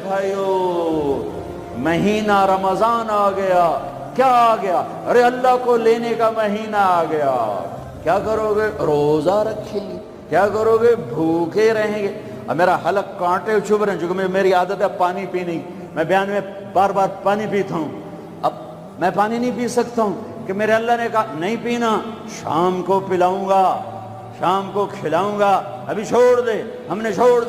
بھائیو مہینہ رمضان آ گیا. کیا آ گیا؟ ارے اللہ کو لینے کا مہینہ آ گیا. کیا کرو گے؟ روزہ رکھیں گے. کیا کرو گے؟ بھوکے رہیں گے. اب میرا حلق کانٹے چبھ رہے ہیں چونکہ میری عادت ہے پانی پینے کی. میں بیان میں بار بار پانی پیتا ہوں. اب میں پانی نہیں پی سکتا ہوں کہ میرے اللہ نے کہا نہیں پینا، شام کو پلاؤں گا، شام کو کھلاؤں گا. ابھی چھوڑ دے. ہم نے چھوڑ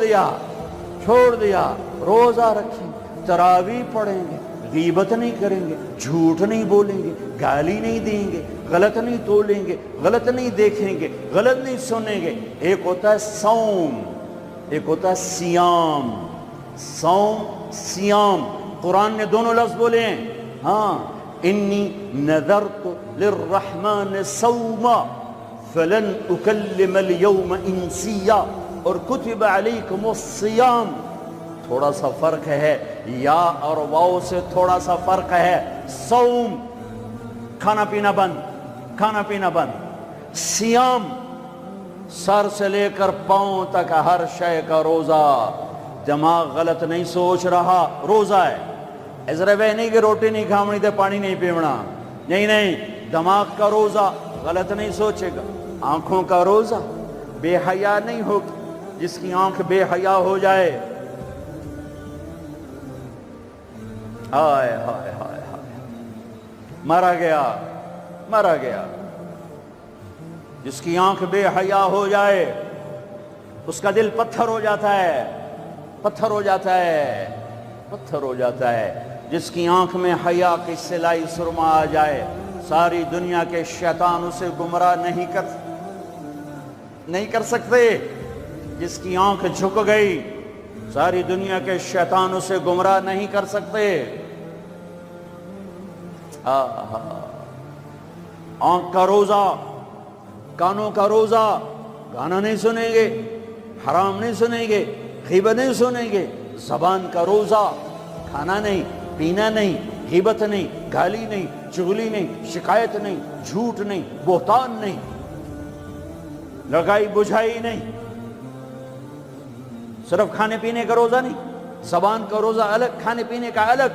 دیا. روزہ رکھیں گے، تراویح پڑھیں گے، غیبت نہیں کریں گے، جھوٹ نہیں بولیں گے، گالی نہیں دیں گے، غلط نہیں تولیں گے، غلط نہیں دیکھیں گے، غلط نہیں سنیں گے. ایک ہوتا ہے صوم، ایک ہوتا ہے سیام. صوم سیام قرآن نے دونوں لفظ بولے ہیں. ہاں، انی نذرت للرحمن صوما فلن اکلم اليوم انسیا، اور کتب علیکم الصیام. تھوڑا سا فرق ہے، یا اور واو سے تھوڑا سا فرق ہے. صوم کھانا پینا بند. سیام سر سے لے کر پاؤں تک ہر شے کا روزہ. دماغ غلط نہیں سوچ رہا، روزہ ہے. ایسا نہیں کہ روٹی نہیں کھاونی تے پانی نہیں پیونا. نہیں، دماغ کا روزہ، غلط نہیں سوچے گا. آنکھوں کا روزہ، بے حیا نہیں ہوگی. جس کی آنکھ بے حیا ہو جائے، ہائے ہائے ہائے ہائے، مرا گیا. جس کی آنکھ بے حیا ہو جائے اس کا دل پتھر ہو جاتا ہے. جس کی آنکھ میں حیا کی سلائی سرما آ جائے، ساری دنیا کے شیطان اسے گمراہ نہیں کر سکتے. جس کی آنکھ جھک گئی، ساری دنیا کے شیطان اسے گمراہ نہیں کر سکتے. آنکھ کا روزہ، کانوں کا روزہ، گانا نہیں سنیں گے، حرام نہیں سنیں گے، غیبت نہیں سنیں گے. زبان کا روزہ، کھانا نہیں، پینا نہیں، غیبت نہیں، گالی نہیں، چغلی نہیں، شکایت نہیں، جھوٹ نہیں، بہتان نہیں، لگائی بجھائی نہیں. صرف کھانے پینے کا روزہ نہیں، زبان کا روزہ الگ، کھانے پینے کا الگ.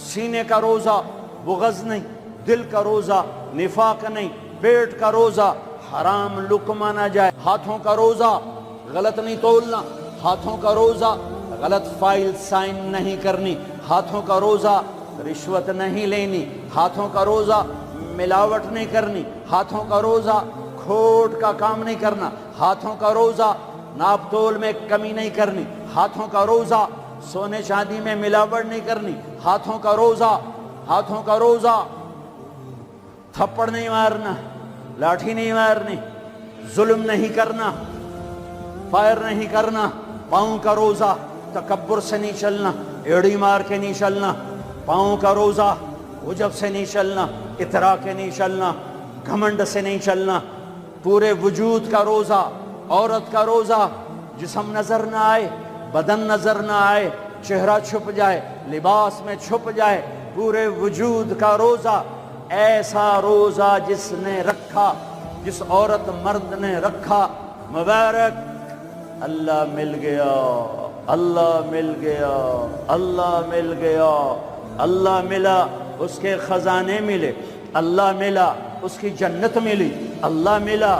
سینے کا روزہ، بغض نہیں. دل کا روزہ، نفاق نہیں. پیٹ کا روزہ، حرام لقمہ نہ جائے. ہاتھوں کا روزہ، غلط نہیں تولنا. ہاتھوں کا روزہ، غلط فائل سائن نہیں کرنی. ہاتھوں کا روزہ، رشوت نہیں لینی. ہاتھوں کا روزہ، ملاوٹ نہیں کرنی. ہاتھوں کا روزہ، کھوٹ کا کام نہیں کرنا. ہاتھوں کا روزہ، ناپ تول میں کمی نہیں کرنی. ہاتھوں کا روزہ، سونے چاندی میں ملاوٹ نہیں کرنی. ہاتھوں کا روزہ، تھپڑ نہیں مارنا، لاٹھی نہیں مارنی، ظلم نہیں کرنا، فائر نہیں کرنا. پاؤں کا روزہ، تکبر سے نہیں چلنا، ایڑی مار کے نہیں چلنا. پاؤں کا روزہ، عجب سے نہیں چلنا، اطراء کے نہیں چلنا، گھمنڈ سے نہیں چلنا. پورے وجود کا روزہ. عورت کا روزہ، جسم نظر نہ آئے، بدن نظر نہ آئے، چہرہ چھپ جائے، لباس میں چھپ جائے. پورے وجود کا روزہ. ایسا روزہ جس نے رکھا، جس عورت مرد نے رکھا، مبارک. اللہ مل گیا، اللہ مل گیا، اللہ مل گیا. اللہ ملا، اس کے خزانے ملے. اللہ ملا، اس کی جنت ملی. اللہ ملا،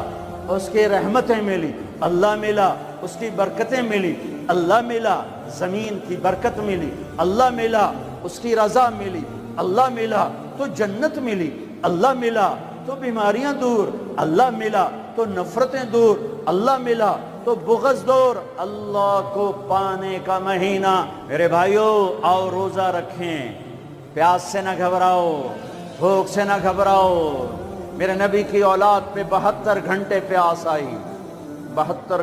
اس کی رحمتیں ملی. اللہ ملا، اس کی برکتیں ملی. اللہ ملا، زمین کی برکت ملی. اللہ ملا، اس کی رضا ملی. اللہ ملا تو جنت ملی. اللہ ملا تو بیماریاں دور. اللہ ملا تو نفرتیں دور. اللہ ملا تو بغض دور. اللہ کو پانے کا مہینہ. میرے بھائیو، آؤ روزہ رکھیں. پیاس سے نہ گھبراؤ، بھوک سے نہ گھبراؤ. میرے نبی کی اولاد پہ 72 گھنٹے پیاس آئی. 72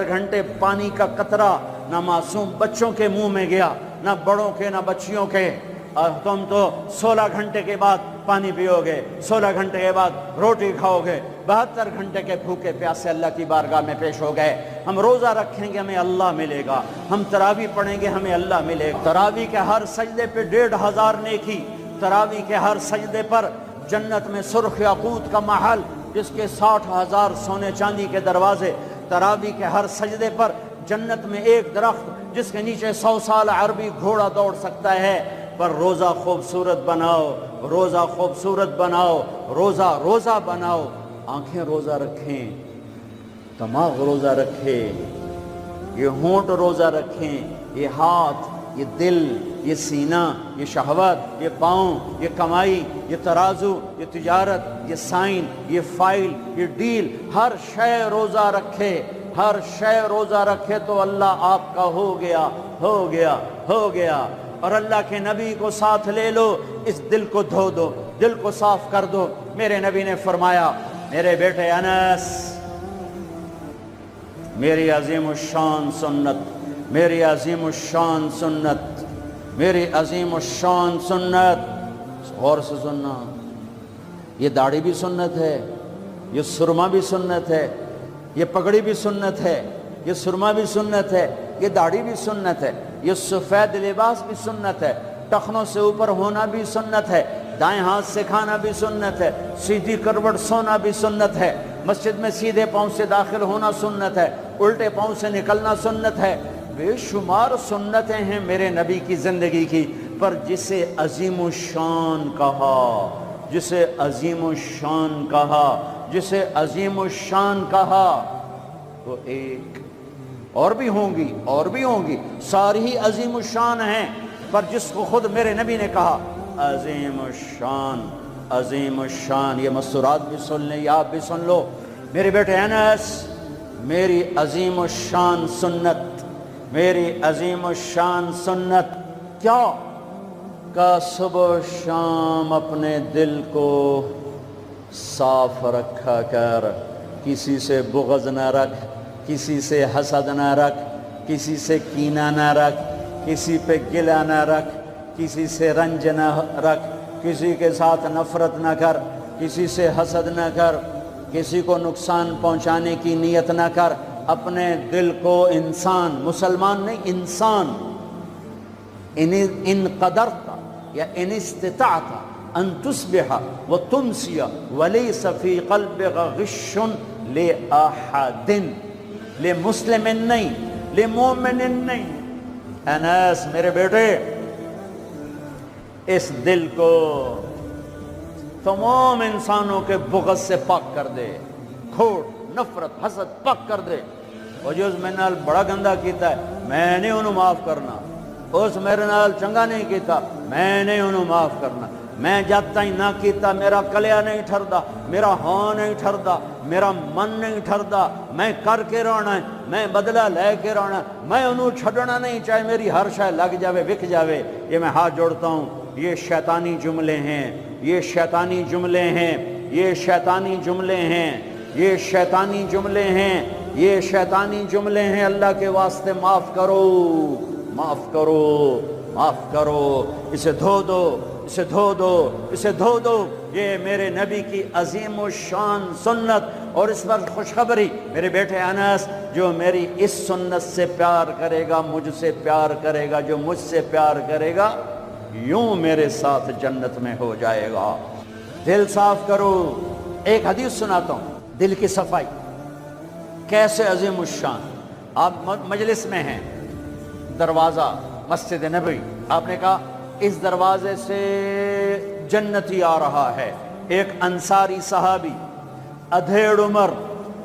گھنٹے پانی کا قطرہ نہ معصوم بچوں کے منہ میں گیا، نہ بڑوں کے، نہ بچیوں کے. اور تم تو 16 گھنٹے کے بعد پانی پیو گے، 16 گھنٹے کے بعد روٹی کھاؤ گے. 72 گھنٹے کے بھوکے پیاسے اللہ کی بارگاہ میں پیش ہو گئے. ہم روزہ رکھیں گے، ہمیں اللہ ملے گا. ہم تراویح پڑھیں گے، ہمیں اللہ ملے گا. تراویح کے ہر سجدے پہ 1500 نیکی. تراویح کے ہر سجدے پر جنت میں سرخ یاقوت کا محل، جس کے 60,000 سونے چاندی کے دروازے. تراویح کے ہر سجدے پر جنت میں ایک درخت جس کے نیچے 100 سال عربی گھوڑا دوڑ سکتا ہے، پر روزہ خوبصورت بناؤ، روزہ خوبصورت بناؤ، روزہ بناؤ، آنکھیں روزہ رکھیں، دماغ روزہ رکھے، یہ ہونٹ روزہ رکھیں، یہ ہاتھ، یہ دل، یہ سینہ، یہ شہوت، یہ پاؤں، یہ کمائی، یہ ترازو، یہ تجارت، یہ سائن، یہ فائل، یہ ڈیل، ہر شے روزہ رکھے، ہر شے روزہ رکھے تو اللہ آپ کا ہو گیا، ہو گیا، ہو گیا۔ اور اللہ کے نبی کو ساتھ لے لو، اس دل کو دھو دو، دل کو صاف کر دو۔ میرے نبی نے فرمایا، میرے بیٹے انس، میری عظیم الشان سنت، میری عظیم الشان سنت، میری عظیم الشان سنت، غور سے سننا، یہ داڑھی بھی سنت ہے، یہ سرما بھی سنت ہے، یہ پگڑی بھی سنت ہے، یہ سرما بھی سنت ہے، یہ داڑھی بھی سنت ہے، یہ سفید لباس بھی سنت ہے، ٹخنوں سے اوپر ہونا بھی سنت ہے، دائیں ہاتھ سے کھانا بھی سنت ہے، سیدھی کروٹ سونا بھی سنت ہے، مسجد میں سیدھے پاؤں سے داخل ہونا سنت ہے، الٹے پاؤں سے نکلنا سنت ہے۔ بے شمار سنتیں ہیں میرے نبی کی زندگی کی، پر جسے عظیم الشان کہا، جسے عظیم الشان کہا، جسے عظیم الشان کہا، وہ ایک اور بھی ہوں گی، اور بھی ہوں گی، ساری ہی عظیم الشان ہیں، پر جس کو خود میرے نبی نے کہا عظیم الشان، عظیم الشان، یہ مستورات بھی سن لیں، یہ آپ بھی سن لو۔ میرے بیٹے انس، میری عظیم الشان سنت، میری عظیم الشان سنت کیا؟ کہ صبح و شام اپنے دل کو صاف رکھا کر، کسی سے بغض نہ رکھ، کسی سے حسد نہ رکھ، کسی سے کینہ نہ رکھ، کسی پہ گلہ نہ رکھ، کسی سے رنج نہ رکھ، کسی کے ساتھ نفرت نہ کر، کسی سے حسد نہ کر، کسی کو نقصان پہنچانے کی نیت نہ کر، اپنے دل کو انسان، مسلمان نہیں انسان، ان قدرت یا ان استطاعت ان تصبح وتمسی ولیس فی قلبک غش لأحد، لمسلم نہیں، لمومن نہیں۔ انس میرے بیٹے، اس دل کو تمام انسانوں کے بغض سے پاک کر دے، کھوٹ، نفرت، حسد پاک کر دے۔ وہ جو اس میں نال بڑا گندہ کیتا ہے، میں نہیں انہوں معاف کرنا، اس میرے نال چنگا نہیں کیتا، میں نہیں انہوں معاف کرنا، میں جب تک نہ کیتا میرا کلیا نہیں ٹھردا، میرا ہاں نہیں ٹھردا، میرا من نہیں ٹھردا، میں کر کے رہنا ہے، میں بدلہ لے کے رہنا ہے، میں انہوں چھڑنا نہیں، چاہے میری ہر شے لگ جاوے، وک جاوے۔ یہ میں ہاتھ جوڑتا ہوں، یہ شیطانی جملے ہیں، یہ شیطانی جملے ہیں، یہ شیطانی جملے ہیں، یہ شیطانی جملے ہیں، یہ شیطانی جملے ہیں۔ اللہ کے واسطے معاف کرو، معاف کرو، معاف کرو، اسے دھو دو، اسے دھو دو، اسے دھو دو۔ یہ میرے نبی کی عظیم الشان سنت، اور اس پر خوشخبری، میرے بیٹے انس، جو میری اس سنت سے پیار کرے گا مجھ سے پیار کرے گا، جو مجھ سے پیار کرے گا یوں میرے ساتھ جنت میں ہو جائے گا۔ دل صاف کرو۔ ایک حدیث سناتا ہوں، دل کی صفائی کیسے عظیم الشان۔ آپ مجلس میں ہیں، دروازہ مسجد نبوی، آپ نے کہا اس دروازے سے جنتی آ رہا ہے۔ ایک انصاری صحابی، ادھیڑ عمر،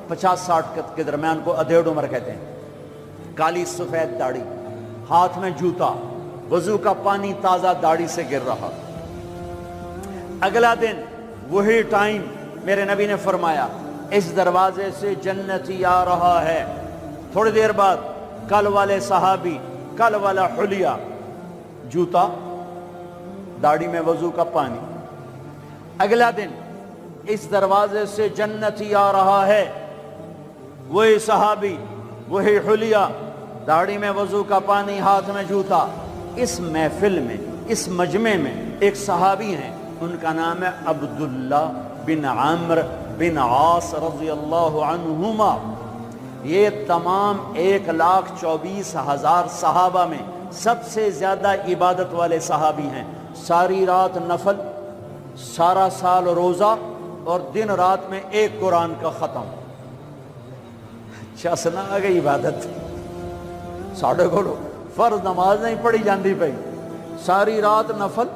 50-60 کے درمیان کو ادھیڑ عمر کہتے ہیں، کالی سفید داڑھی، ہاتھ میں جوتا، وضو کا پانی تازہ داڑھی سے گر رہا۔ اگلا دن وہی ٹائم میرے نبی نے فرمایا اس دروازے سے جنتی آ رہا ہے۔ تھوڑی دیر بعد کل والے صحابی، کل والا حلیہ، جوتا، داڑھی میں وضو کا پانی۔ اگلا دن اس دروازے سے جنتی آ رہا ہے، وہی صحابی، وہی حلیہ، داڑھی میں وضو کا پانی، ہاتھ میں جوتا۔ اس محفل میں، اس مجمع میں ایک صحابی ہیں، ان کا نام ہے عبداللہ بن عمرو بن عاص رضی اللہ عنہما۔ یہ تمام 1,24,000 صحابہ میں سب سے زیادہ عبادت والے صحابی ہیں۔ ساری رات نفل، سارا سال روزہ، اور دن رات میں ایک قرآن کا ختم۔ اچھا سنا آ گئی عبادت۔ ساڑھے کو فرض نماز نہیں پڑھی جاندی پئی، ساری رات نفل،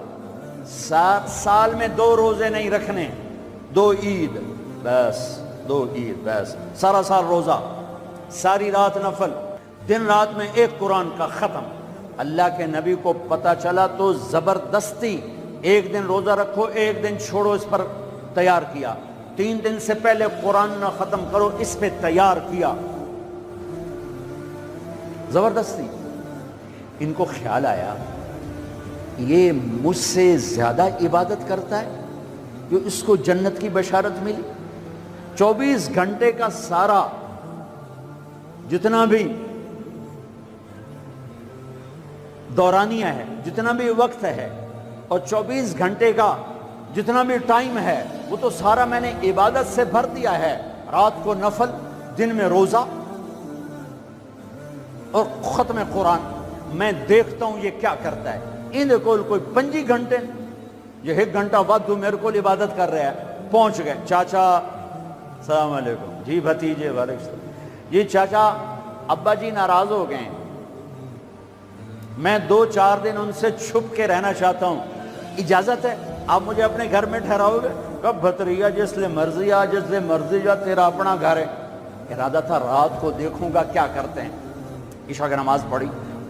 سال میں 2 روزے نہیں رکھنے، 2 عید بس، 2 عید بس، سارا سال روزہ، ساری رات نفل، دن رات میں 1 قرآن کا ختم۔ اللہ کے نبی کو پتہ چلا تو زبردستی 1 دن روزہ رکھو 1 دن چھوڑو اس پر تیار کیا، 3 دن سے پہلے قرآن نہ ختم کرو اس پہ تیار کیا، زبردستی۔ ان کو خیال آیا یہ مجھ سے زیادہ عبادت کرتا ہے جو اس کو جنت کی بشارت ملی۔ 24 گھنٹے کا سارا جتنا بھی دورانیہ ہے، جتنا بھی وقت ہے، اور 24 گھنٹے کا جتنا بھی ٹائم ہے وہ تو سارا میں نے عبادت سے بھر دیا ہے، رات کو نفل، دن میں روزہ اور ختم قرآن۔ میں دیکھتا ہوں یہ کیا کرتا ہے۔ ان کو کوئی 25 گھنٹے، یہ 1 گھنٹہ وقت میرے کو عبادت کر رہا ہے۔ پہنچ گئے، چاچا السلام علیکم، جی بھتیجے وعلیکم السلام، جی چاچا ابا جی ناراض ہو گئے ہیں، میں 2-4 دن ان سے چھپ کے رہنا چاہتا ہوں، اجازت ہے؟ آپ مجھے اپنے گھر میں ٹھہراؤ گے؟ کب بھتریا جس لئے مرضی آ، جس لئے مرضی جا، تیرا اپنا گھر ہے۔ ارادہ تھا رات کو دیکھوں گا کیا کرتے ہیں۔ عشاء کی نماز پڑھی،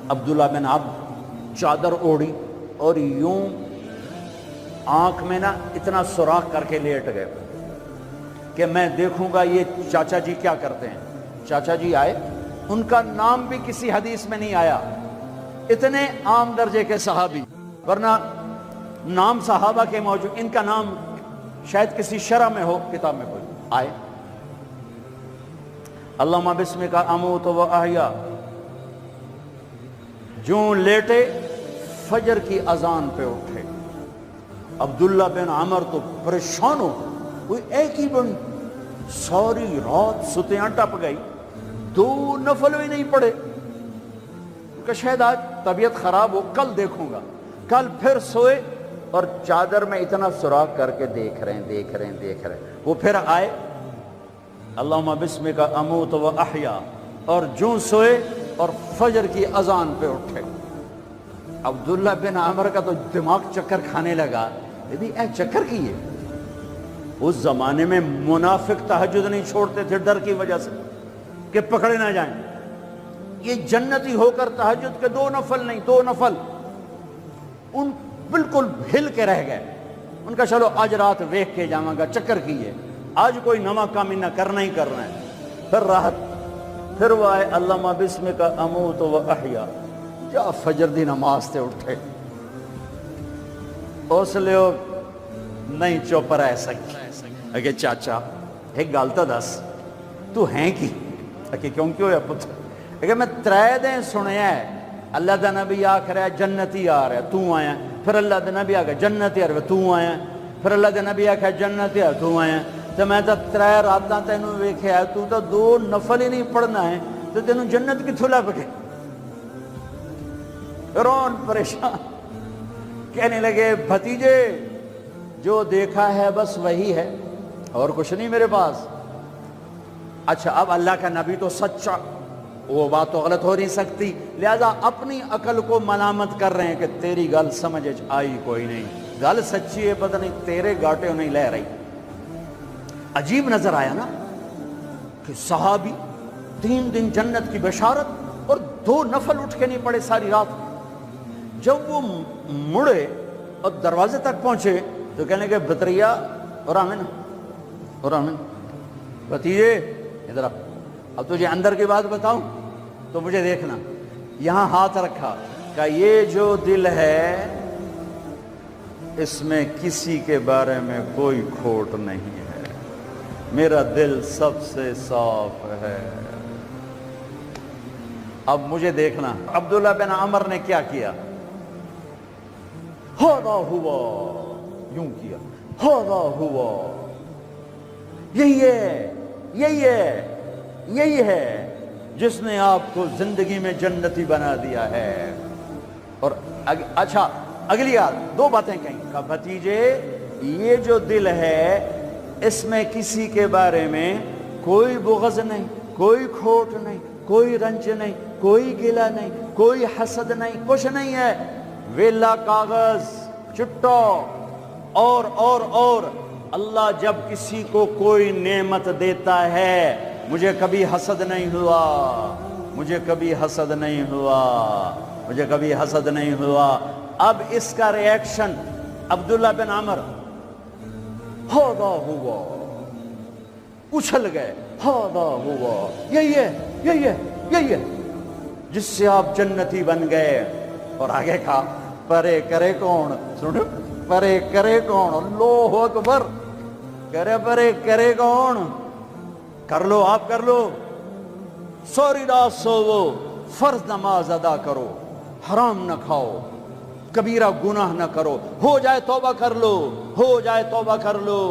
عبداللہ بن عبد چادر اوڑھی اور یوں آنکھ میں نا اتنا سوراخ کر کے لیٹ گئے کہ میں دیکھوں گا یہ چاچا جی کیا کرتے ہیں۔ چاچا جی آئے، ان کا نام بھی کسی حدیث میں نہیں آیا، اتنے عام درجے کے صحابی، ورنہ نام صحابہ کے موجود، ان کا نام شاید کسی شرح میں ہو، کتاب میں کوئی۔ آئے، اللہم بسمک اموت و احیا، جوں لیٹے فجر کی اذان پہ اٹھے۔ عبداللہ بن عمر تو پریشان ہو، کوئی ایک ہی بن، ساری رات ستیاں ٹپ گئی، 2 نفل بھی نہیں پڑے، کہ شاید آج طبیعت خراب ہو، کل دیکھوں گا۔ کل پھر سوئے اور چادر میں اتنا سوراخ کر کے دیکھ رہے ہیں۔ وہ پھر آئے، اللہم بسمک اموت و احیا، اور جوں سوئے اور فجر کی اذان پہ اٹھے۔ عبداللہ بن عمر کا تو دماغ چکر کھانے لگا، اے چکر کی ہے۔ اس زمانے میں منافق تہجد نہیں چھوڑتے تھے ڈر کی وجہ سے کہ پکڑے نہ جائیں۔ یہ جنتی ہو کر تہجد کے 2 نفل نہیں، 2 نفل، ان بالکل ہل کے رہ گئے۔ ان کا چلو آج رات ویکھ کے جاواں گا، چکر کی ہے، آج کوئی نواں کام نہ کرنا ہی کرنا ہے۔ پھر راحت، پھر وہ آئے، اللہم بسمک اموت و احیا، جا فجر دی نماز تے اٹھے۔ اس لیے نہیں چپ رہ سکے کہ چاچا ایک گل تو دس، تو ہیں کی؟ کہ کیوں ہویا پتر؟ کہ میں 3 دن سنیا ہے اللہ دا نبی آکھ رہا ہے جنتی آ رہا ہے، تو آیا، پھر اللہ دا نبی آکھ رہا ہے جنتی آ رہا ہے، تو آیا، پھر اللہ دا نبی آکھ رہا ہے جنتی آ رہا ہے، تو آیا۔ تو میں تو 3 راتاں تینوں ویکھیا ہے، تو 2 نفل ہی نہیں پڑھنا ہے، تو تینوں جنت کتھوں لب گئے؟ رون پریشان، کہنے لگے بھتیجے جو دیکھا ہے بس وہی ہے، اور کچھ نہیں میرے پاس۔ اچھا اب اللہ کا نبی تو سچا، وہ بات تو غلط ہو نہیں سکتی، لہذا اپنی عقل کو ملامت کر رہے ہیں کہ تیری گل سمجھ آئی کوئی نہیں، گل سچی ہے پتہ نہیں تیرے گاٹے نہیں لے رہی۔ عجیب نظر آیا نا کہ صحابی 3 دن جنت کی بشارت اور 2 نفل اٹھ کے نہیں پڑے ساری رات۔ جب وہ مڑے اور دروازے تک پہنچے تو کہنے کہ بطریہ اور آمین بتیجے ادھر اب تجھے اندر کی بات بتاؤں تو مجھے دیکھنا۔ یہاں ہاتھ رکھا کہ یہ جو دل ہے اس میں کسی کے بارے میں کوئی کھوٹ نہیں ہے، میرا دل سب سے صاف ہے۔ اب مجھے دیکھنا عبداللہ بن عمر نے کیا کیا، ہاذا ہوا، یوں کیا، ہاذا ہوا، یہی ہے جس نے آپ کو زندگی میں جنتی بنا دیا ہے۔ اور اچھا اگلی یاد 2 باتیں کہیں کہ بھتیجے یہ جو دل ہے اس میں کسی کے بارے میں کوئی بغض نہیں، کوئی کھوٹ نہیں، کوئی رنج نہیں، کوئی گلہ نہیں، کوئی حسد نہیں، کچھ نہیں ہے، ویلا کاغذ چٹو اور اللہ جب کسی کو کوئی نعمت دیتا ہے، مجھے کبھی حسد نہیں ہوا، مجھے کبھی حسد نہیں ہوا، مجھے کبھی حسد نہیں ہوا۔ اب اس کا ریاکشن عبداللہ بن عمر ہادا ہوا، اچھل گئے، ہادا ہوا، یہی ہے جس سے آپ جنتی بن گئے۔ اور آگے کہا پرے کرے کون، سنو، پرے کرے کون، اللہ اکبر، پرے کرے کون، کر لو آپ، کر لو، سوری رات سوو، فرض نماز ادا کرو، حرام نہ کھاؤ، کبیرہ گناہ نہ کرو، ہو جائے توبہ کر لو، ہو جائے توبہ کر لو۔